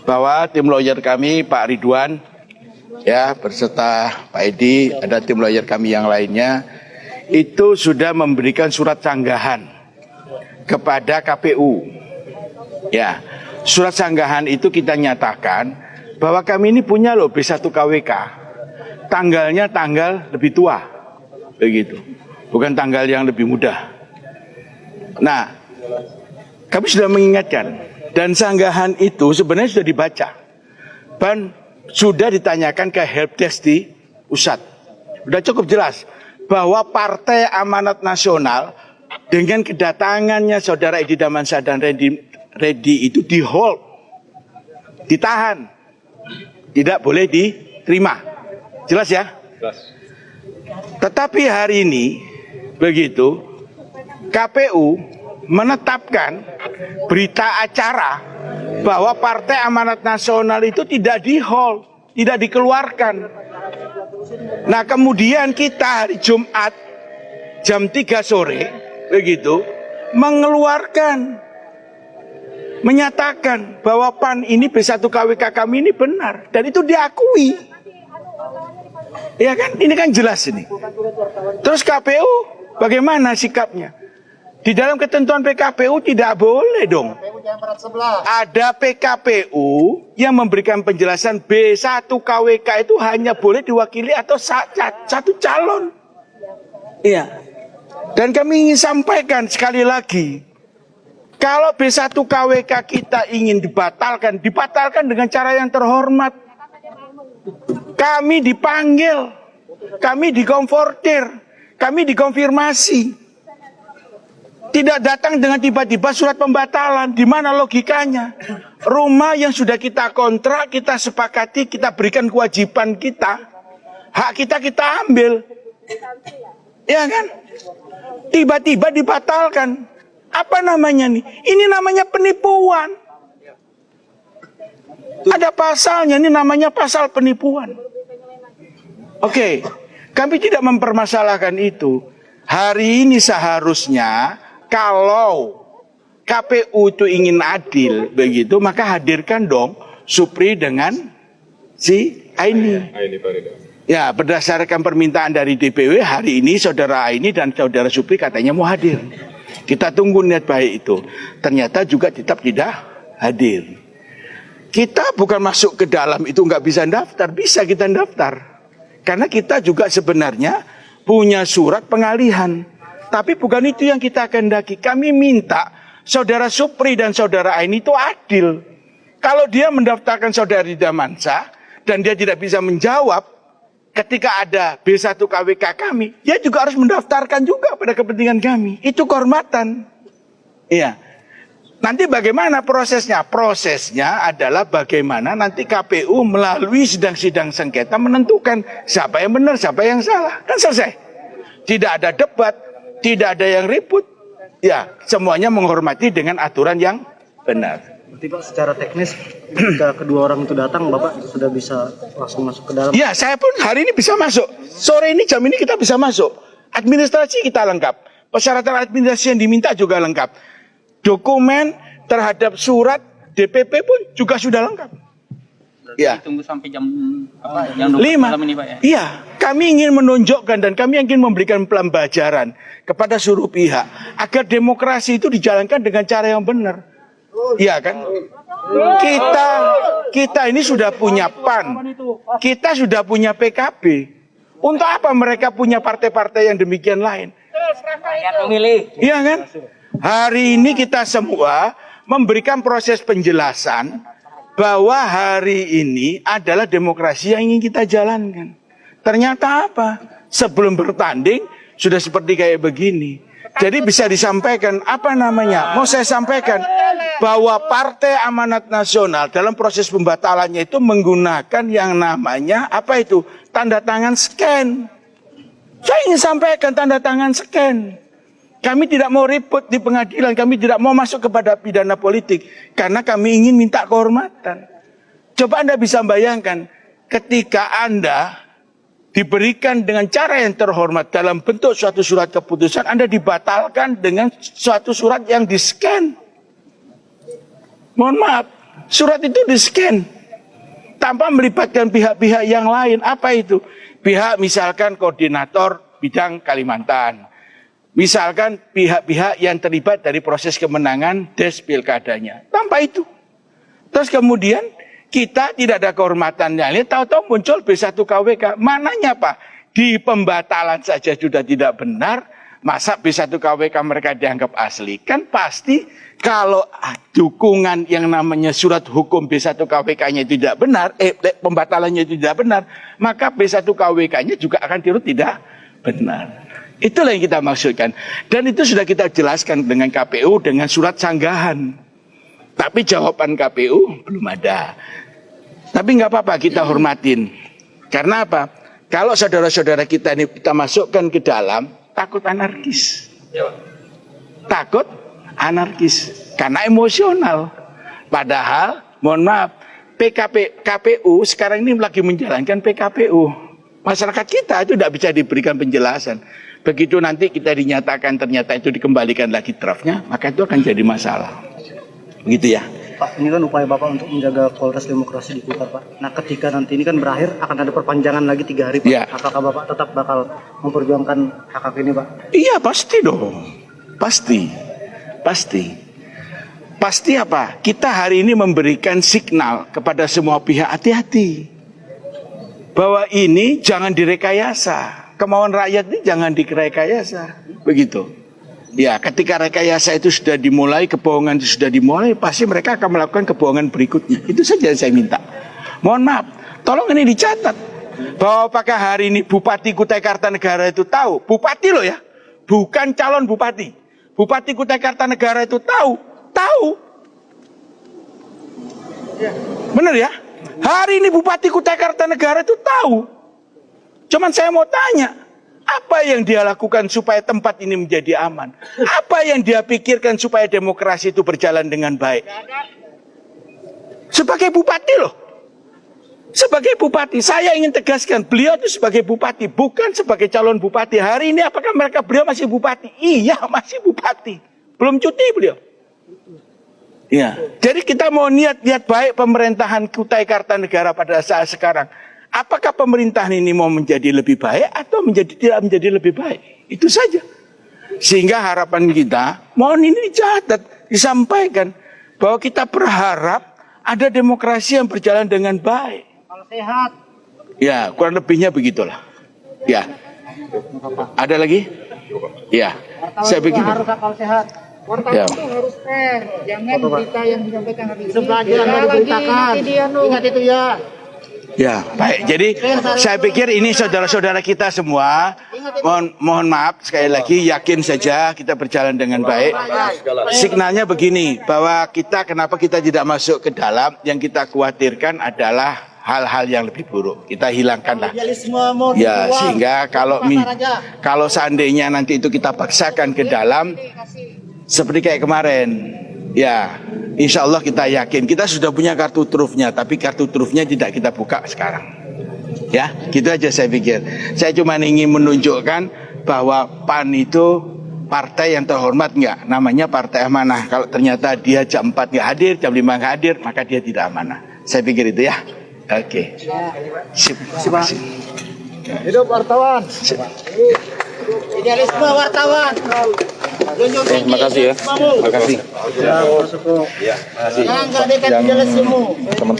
bahwa tim lawyer kami Pak Ridwan ya berserta Pak Edi, ada tim lawyer kami yang lainnya itu sudah memberikan surat sanggahan kepada KPU. Ya, surat sanggahan itu kita nyatakan bahwa kami ini punya loh B1 KWK. Tanggalnya tanggal lebih tua. Begitu. Bukan tanggal yang lebih muda. Nah, kami sudah mengingatkan. Dan sanggahan itu sebenarnya sudah dibaca. Dan sudah ditanyakan ke helpdesk di pusat. Sudah cukup jelas bahwa Partai Amanat Nasional dengan kedatangannya Saudara Edi Damansyah dan Reddy itu di hold, ditahan, tidak boleh diterima. Jelas ya? Jelas. Tetapi hari ini begitu KPU menetapkan berita acara bahwa Partai Amanat Nasional itu tidak di hold, tidak dikeluarkan. Nah, kemudian kita hari Jumat jam 3 sore begitu mengeluarkan, menyatakan bahwa PAN ini B1 KWK kami ini benar dan itu diakui. Ya kan? Ini kan jelas ini. Terus KPU bagaimana sikapnya? Di dalam ketentuan PKPU tidak boleh dong. Ada PKPU yang memberikan penjelasan B1 KWK itu hanya boleh diwakili atau satu calon. Iya. Dan kami ingin sampaikan sekali lagi, kalau B1 KWK kita ingin dibatalkan, dibatalkan dengan cara yang terhormat. Kami dipanggil, kami dikonfrontir, kami dikonfirmasi. Tidak datang dengan tiba-tiba surat pembatalan. Di mana logikanya? Rumah yang sudah kita kontrak, kita sepakati, kita berikan kewajiban kita, hak kita ambil. Ya kan? Tiba-tiba dibatalkan. Apa namanya nih? Ini namanya penipuan. Ada pasalnya, ini namanya pasal penipuan. Oke, kami tidak mempermasalahkan itu. Hari ini seharusnya kalau KPU itu ingin adil begitu, maka hadirkan dong Supri dengan si Aini. Ya, berdasarkan permintaan dari DPW hari ini saudara Aini dan saudara Supri katanya mau hadir. Kita tunggu niat baik itu. Ternyata juga tetap tidak hadir. Kita bukan masuk ke dalam itu nggak bisa daftar, bisa kita daftar. Karena kita juga sebenarnya punya surat pengalihan. Tapi bukan itu yang kita kehendaki. Kami minta saudara Supri dan saudara Aini itu adil. Kalau dia mendaftarkan saudara Damansyah dan dia tidak bisa menjawab ketika ada B1 KWK kami, dia juga harus mendaftarkan juga pada kepentingan kami. Itu kehormatan. Iya. Nanti bagaimana prosesnya? Prosesnya adalah bagaimana nanti KPU melalui sidang-sidang sengketa menentukan siapa yang benar, siapa yang salah. Kan selesai. Tidak ada debat, tidak ada yang ribut. Ya, semuanya menghormati dengan aturan yang benar. Berarti Pak, secara teknis ketika kedua orang itu datang, Bapak sudah bisa langsung masuk ke dalam? Ya, saya pun hari ini bisa masuk. Sore ini, jam ini kita bisa masuk. Administrasi kita lengkap. Persyaratan administrasi yang diminta juga lengkap. Dokumen terhadap surat DPP pun juga sudah lengkap. Ya. Tunggu sampai jam 5 malam ini Pak ya? Iya, kami ingin menunjukkan dan kami ingin memberikan pembelajaran kepada seluruh pihak agar demokrasi itu dijalankan dengan cara yang benar. Iya kan? Kita ini sudah punya PAN, kita sudah punya PKB. Untuk apa mereka punya partai-partai yang demikian lain? Iya kan? Hari ini kita semua memberikan proses penjelasan bahwa hari ini adalah demokrasi yang ingin kita jalankan. Ternyata apa? Sebelum bertanding sudah seperti kayak begini. Jadi bisa disampaikan apa namanya? Mau saya sampaikan bahwa Partai Amanat Nasional dalam proses pembatalannya itu menggunakan yang namanya apa itu? Tanda tangan scan. Saya ingin sampaikan tanda tangan scan. Kami tidak mau ribut di pengadilan, kami tidak mau masuk kepada pidana politik karena kami ingin minta kehormatan. Coba Anda bisa bayangkan ketika Anda diberikan dengan cara yang terhormat dalam bentuk suatu surat keputusan, Anda dibatalkan dengan suatu surat yang di-scan. Mohon maaf, surat itu di-scan tanpa melibatkan pihak-pihak yang lain. Apa itu? Pihak misalkan koordinator bidang Kalimantan, misalkan pihak-pihak yang terlibat dari proses kemenangan des pilkadanya. Tanpa itu. Terus kemudian kita tidak ada kehormatan yang lain, tahu-tahu muncul B1KWK. Mananya Pak? Di pembatalan saja sudah tidak benar, masa B1KWK mereka dianggap asli? Kan pasti kalau dukungan yang namanya surat hukum B1KWK-nya tidak benar, pembatalannya tidak benar, maka B1KWK-nya juga akan turut tidak benar. Itulah yang kita maksudkan. Dan itu sudah kita jelaskan dengan KPU dengan surat sanggahan. Tapi jawaban KPU belum ada. Tapi nggak apa-apa, kita hormatin. Karena apa? Kalau saudara-saudara kita ini kita masukkan ke dalam, takut anarkis. Takut anarkis. Karena emosional. Padahal, mohon maaf, KPU sekarang ini lagi menjalankan PKPU. Masyarakat kita itu tidak bisa diberikan penjelasan. Begitu nanti kita dinyatakan ternyata itu dikembalikan lagi draftnya, maka itu akan jadi masalah. Begitu ya. Pak, ini kan upaya Bapak untuk menjaga kualitas demokrasi di Kuta, Pak. Nah, ketika nanti ini kan berakhir, akan ada perpanjangan lagi 3 hari, Pak. Ya. Apakah Bapak tetap bakal memperjuangkan hak-hak ini, Pak? Iya, pasti dong. Pasti. Pasti. Pasti apa? Kita hari ini memberikan signal kepada semua pihak, hati-hati. Bahwa ini jangan direkayasa. Kemauan rakyat ini jangan direkayasa. Begitu. Ya, ketika rekayasa itu sudah dimulai, kebohongan itu sudah dimulai, pasti mereka akan melakukan kebohongan berikutnya. Itu saja yang saya minta. Mohon maaf, tolong ini dicatat. Bahwa apakah hari ini Bupati Kutai Kartanegara itu tahu? Bupati loh ya, bukan calon bupati. Bupati Kutai Kartanegara itu tahu? Tahu. Benar ya? Hari ini Bupati Kutai Kartanegara itu tahu. Cuman saya mau tanya, apa yang dia lakukan supaya tempat ini menjadi aman? Apa yang dia pikirkan supaya demokrasi itu berjalan dengan baik? Sebagai bupati loh. Sebagai bupati, saya ingin tegaskan, beliau itu sebagai bupati, bukan sebagai calon bupati. Hari ini apakah beliau masih bupati? Iya, masih bupati. Belum cuti beliau. Ya, jadi kita mau lihat baik pemerintahan Kutai Kartanegara pada saat sekarang. Apakah pemerintahan ini mau menjadi lebih baik atau tidak menjadi lebih baik? Itu saja. Sehingga harapan kita, mohon ini dicatat, disampaikan bahwa kita berharap ada demokrasi yang berjalan dengan baik. Kalau sehat. Ya, kurang lebihnya begitulah. Ya. Ada lagi? Ya. Saya pikir harus akal sehat. Wartawan ya. itu harus fair, jangan berita yang disampaikan hari Itu pelajaran yang diberitakan. Ingat itu ya. Ya, baik. Jadi saya pikir ini saudara-saudara kita semua, mohon maaf sekali lagi, yakin saja kita berjalan dengan baik. Signalnya begini, bahwa kenapa kita tidak masuk ke dalam, yang kita khawatirkan adalah hal-hal yang lebih buruk. Kita hilangkanlah. Ya, sehingga kalau seandainya nanti itu kita paksakan ke dalam, seperti kayak kemarin, ya. Insya Allah kita yakin, kita sudah punya kartu trufnya, tapi kartu trufnya tidak kita buka sekarang. Ya, gitu aja saya pikir. Saya cuma ingin menunjukkan bahwa PAN itu partai yang terhormat enggak? Namanya partai amanah. Kalau ternyata dia jam 4 nggak hadir, jam 5 nggak hadir, maka dia tidak amanah. Saya pikir itu ya. Oke. Sip. Terima kasih. Hidup wartawan. Idealisme wartawan. Terima kasih ya. Terima kasih. Ya, Pak Suko. Ya, terima kasih. Jangan gak dekat idealisme. Teman-teman